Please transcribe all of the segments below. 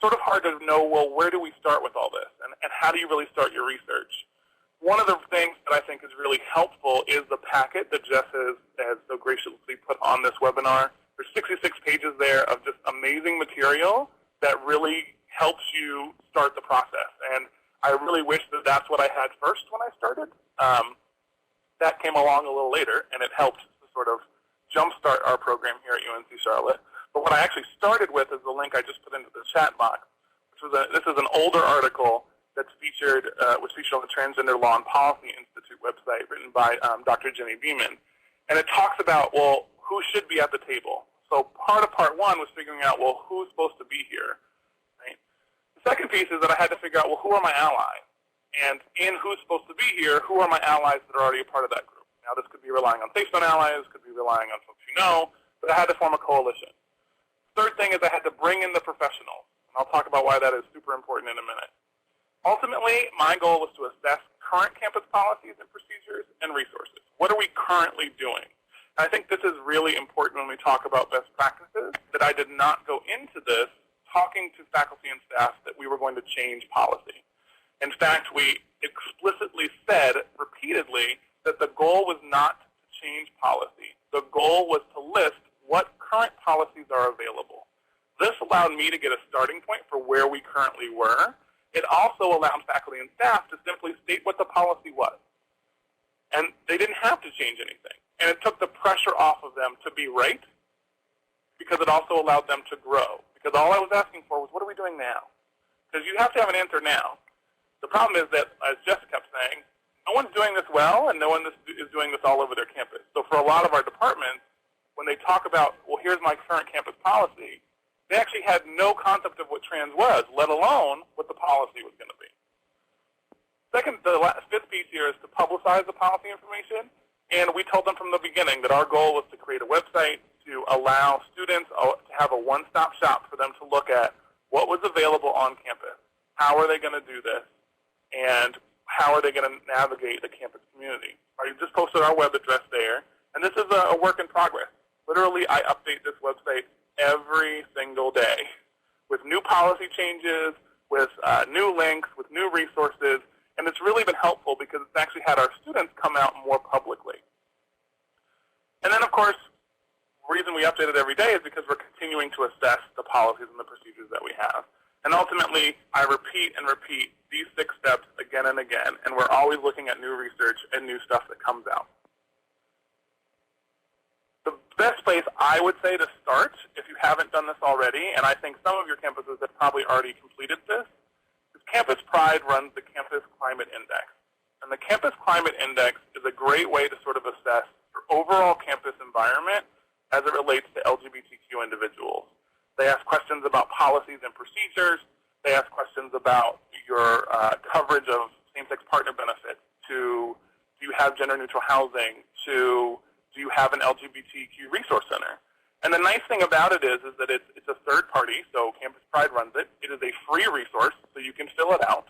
sort of hard to know, well, where do we start with all this, and how do you really start your research? One of the things that I think is really helpful is the packet that Jess has so graciously put on this webinar. There's 66 pages there of just amazing material that really helps you start the process. And I really wish that that's what I had first when I started. That came along a little later, and it helped to sort of jumpstart our program here at UNC Charlotte. But what I actually started with is the link I just put into the chat box. This is an older article that's was featured on the Transgender Law and Policy Institute website, written by Dr. Jenny Beeman. And it talks about, well, who should be at the table? So part of part one was figuring out, well, who's supposed to be here? Right? The second piece is that I had to figure out, well, who are my allies? And in who's supposed to be here, who are my allies that are already a part of that group? Now, this could be relying on SafeZone allies, could be relying on folks you know, but I had to form a coalition. Third thing is I had to bring in the professionals, and I'll talk about why that is super important in a minute. Ultimately, my goal was to assess current campus policies and procedures and resources. What are we currently doing? And I think this is really important when we talk about best practices, that I did not go into this talking to faculty and staff that we were going to change policy. In fact, we explicitly said repeatedly that the goal was not to change policy. The goal was to list what current policies are available. This allowed me to get a starting point for where we currently were. It also allowed faculty and staff to simply state what the policy was. And they didn't have to change anything. And it took the pressure off of them to be right, because it also allowed them to grow. Because all I was asking for was, what are we doing now? Because you have to have an answer now. The problem is that, as Jessica kept saying, no one's doing this well, and no one is doing this all over their campus. So for a lot of our departments, when they talk about, well, here's my current campus policy, they actually had no concept of what trans was, let alone what the policy was going to be. Second, the fifth piece here is to publicize the policy information. And we told them from the beginning that our goal was to create a website to allow students to have a one-stop shop for them to look at what was available on campus. How are they going to do this? And how are they going to navigate the campus community? I just posted our web address there. And this is a work in progress. Literally, I update this website every single day with new policy changes, with new links, with new resources. And it's really been helpful because it's actually had our students come out more publicly. And then, of course, the reason we update it every day is because we're continuing to assess the policies and the procedures that we have. And ultimately, I repeat and repeat these 6 steps again and again, and we're always looking at new research and new stuff that comes out. The best place I would say to start, if you haven't done this already, and I think some of your campuses have probably already completed this, is Campus Pride runs the Campus Climate Index. And the Campus Climate Index is a great way to sort of assess your overall campus environment as it relates to LGBTQ individuals. They ask questions about policies and procedures. They ask questions about your coverage of same-sex partner benefits, to do you have gender-neutral housing, to do you have an LGBTQ resource center. And the nice thing about it is that it's a third party, so Campus Pride runs it. It is a free resource, so you can fill it out.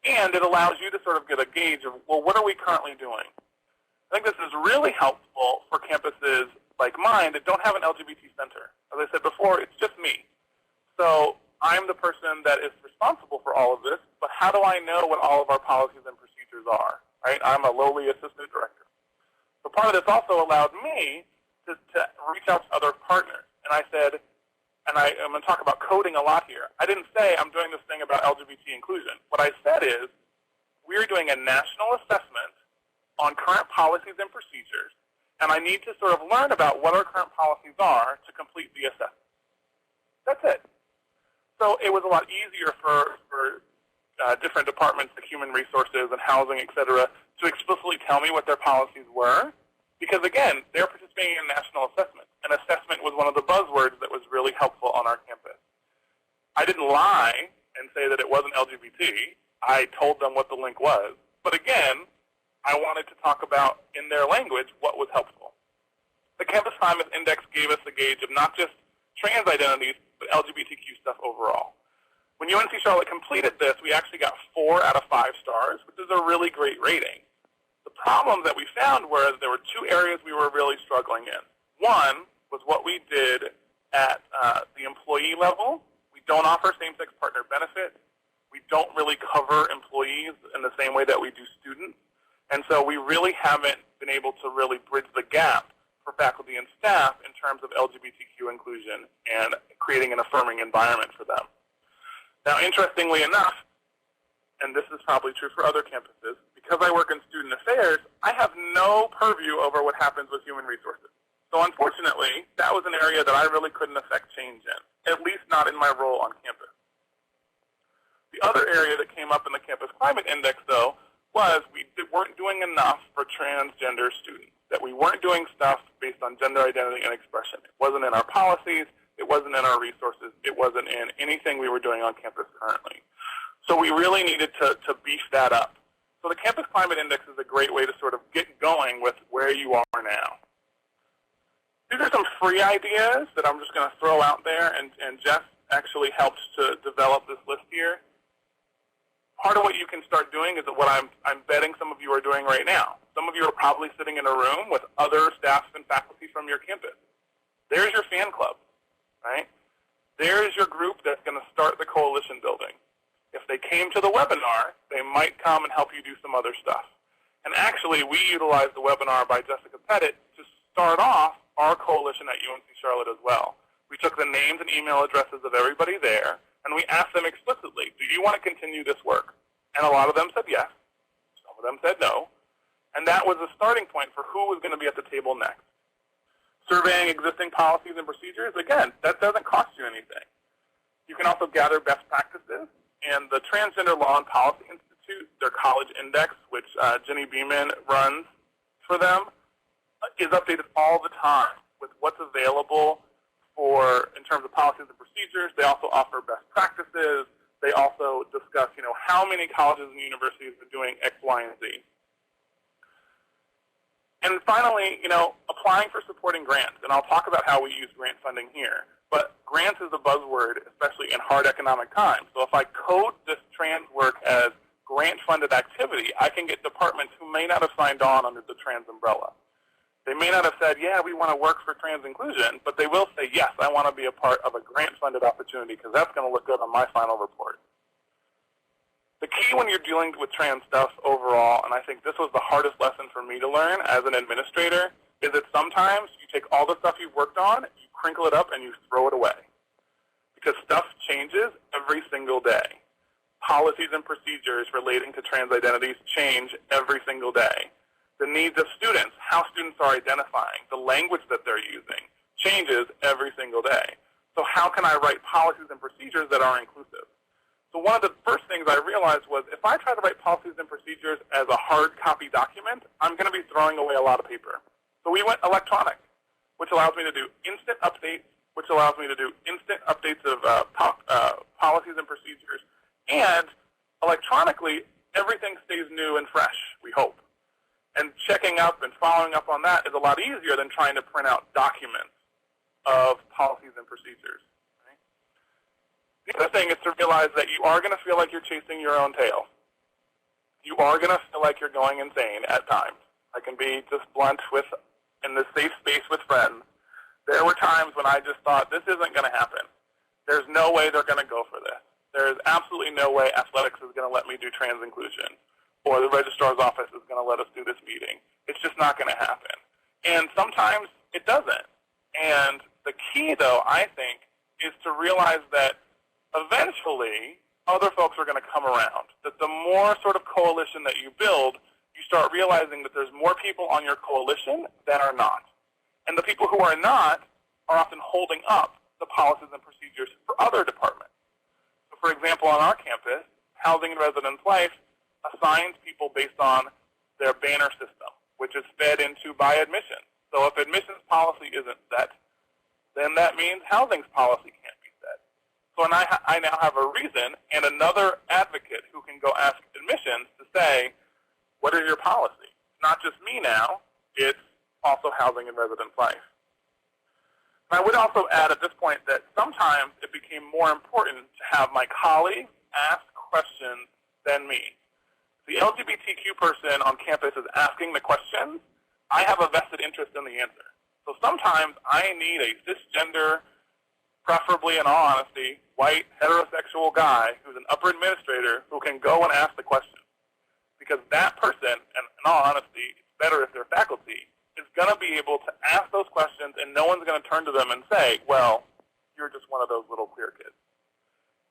And it allows you to sort of get a gauge of, well, what are we currently doing? I think this is really helpful for campuses like mine that don't have an LGBT center. As I said before, it's just me. So I'm the person that is responsible for all of this, but how do I know what all of our policies and procedures are? Right? I'm a lowly assistant director. So part of this also allowed me to reach out to other partners. And I said, and I'm going to talk about coding a lot here. I didn't say I'm doing this thing about LGBT inclusion. What I said is we're doing a national assessment on current policies and procedures, and I need to sort of learn about what our current policies are to complete the assessment. That's it. So it was a lot easier for different departments like human resources and housing, et cetera, to explicitly tell me what their policies were, because, again, they're participating in national assessment, and assessment was one of the buzzwords that was really helpful on our campus. I didn't lie and say that it wasn't LGBT. I told them what the link was. But, again, I wanted to talk about, in their language, what was helpful. The Campus Climate Index gave us a gauge of not just trans identities, but LGBTQ stuff overall. When UNC Charlotte completed this, we actually got 4 out of 5 stars, which is a really great rating. The problem that we found was there were 2 areas we were really struggling in. One was what we did at the employee level. We don't offer same-sex partner benefits. We don't really cover employees in the same way that we do students. And so we really haven't been able to really bridge the gap for faculty and staff in terms of LGBTQ inclusion and creating an affirming environment for them. Now, interestingly enough, and this is probably true for other campuses, because I work in student affairs, I have no purview over what happens with human resources. So unfortunately, that was an area that I really couldn't affect change in, at least not in my role on campus. The other area that came up in the Campus Climate Index, though, was we weren't doing enough for transgender students, that we weren't doing stuff based on gender identity and expression. It wasn't in our policies. It wasn't in our resources. It wasn't in anything we were doing on campus currently. So we really needed to beef that up. So the Campus Climate Index is a great way to sort of get going with where you are now. These are some free ideas that I'm just going to throw out there, and Jeff actually helped to develop this list here. Part of what you can start doing is what I'm betting some of you are doing right now. Some of you are probably sitting in a room with other staff and faculty from your campus. There's your fan club, right? There's your group that's going to start the coalition building. If they came to the webinar, they might come and help you do some other stuff. And actually, we utilized the webinar by Jessica Pettit to start off our coalition at UNC Charlotte as well. We took the names and email addresses of everybody there, and we asked them explicitly, do you want to continue this work? And a lot of them said yes. Some of them said no. And that was the starting point for who was going to be at the table next. Surveying existing policies and procedures, again, that doesn't cost you anything. You can also gather best practices. And the Transgender Law and Policy Institute, their college index, which Jenny Beeman runs for them, is updated all the time with what's available in terms of policies and procedures. They also offer best practices. They also discuss, how many colleges and universities are doing X, Y, and Z. And finally, applying for supporting grants. And I'll talk about how we use grant funding here. But grants is a buzzword, especially in hard economic times. So if I code this trans work as grant-funded activity, I can get departments who may not have signed on under the trans umbrella. They may not have said, yeah, we want to work for trans inclusion, but they will say, yes, I want to be a part of a grant-funded opportunity because that's going to look good on my final report. The key when you're dealing with trans stuff overall, and I think this was the hardest lesson for me to learn as an administrator, is that sometimes you take all the stuff you've worked on, you crinkle it up, and you throw it away. Because stuff changes every single day. Policies and procedures relating to trans identities change every single day. The needs of students, how students are identifying, the language that they're using, changes every single day. So how can I write policies and procedures that are inclusive? So one of the first things I realized was if I try to write policies and procedures as a hard copy document, I'm going to be throwing away a lot of paper. So we went electronic, which allows me to do instant updates, which allows me to do instant updates of policies and procedures. And electronically, everything stays new and fresh, we hope. And checking up and following up on that is a lot easier than trying to print out documents of policies and procedures. Right? The other thing is to realize that you are going to feel like you're chasing your own tail. You are going to feel like you're going insane at times. I can be just blunt in this safe space with friends. There were times when I just thought, this isn't going to happen. There's no way they're going to go for this. There is absolutely no way athletics is going to let me do trans inclusion, or the registrar's office is going to let us do this meeting. It's just not going to happen. And sometimes it doesn't. And the key, though, I think, is to realize that eventually other folks are going to come around, that the more sort of coalition that you build, you start realizing that there's more people on your coalition than are not. And the people who are not are often holding up the policies and procedures for other departments. So for example, on our campus, Housing and Residence Life assigns people based on their banner system, which is fed into by admissions. So if admissions policy isn't set, then that means housing's policy can't be set. So I now have a reason and another advocate who can go ask admissions to say, what is your policy? It's not just me now, it's also Housing and Residence Life. And I would also add at this point that sometimes it became more important to have my colleagues ask questions than me. The LGBTQ person on campus is asking the questions. I have a vested interest in the answer. So sometimes I need a cisgender preferably, in all honesty, white, heterosexual guy who's an upper administrator who can go and ask the question. Because that person, and in all honesty, it's better if they're faculty, is going to be able to ask those questions, and no one's going to turn to them and say, well, you're just one of those little queer kids.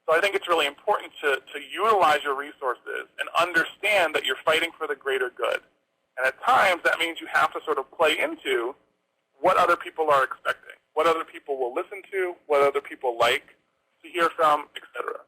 So I think it's really important to utilize your resources and understand that you're fighting for the greater good. And at times, that means you have to sort of play into what other people are expecting, what other people will listen to, what other people like to hear from, etc.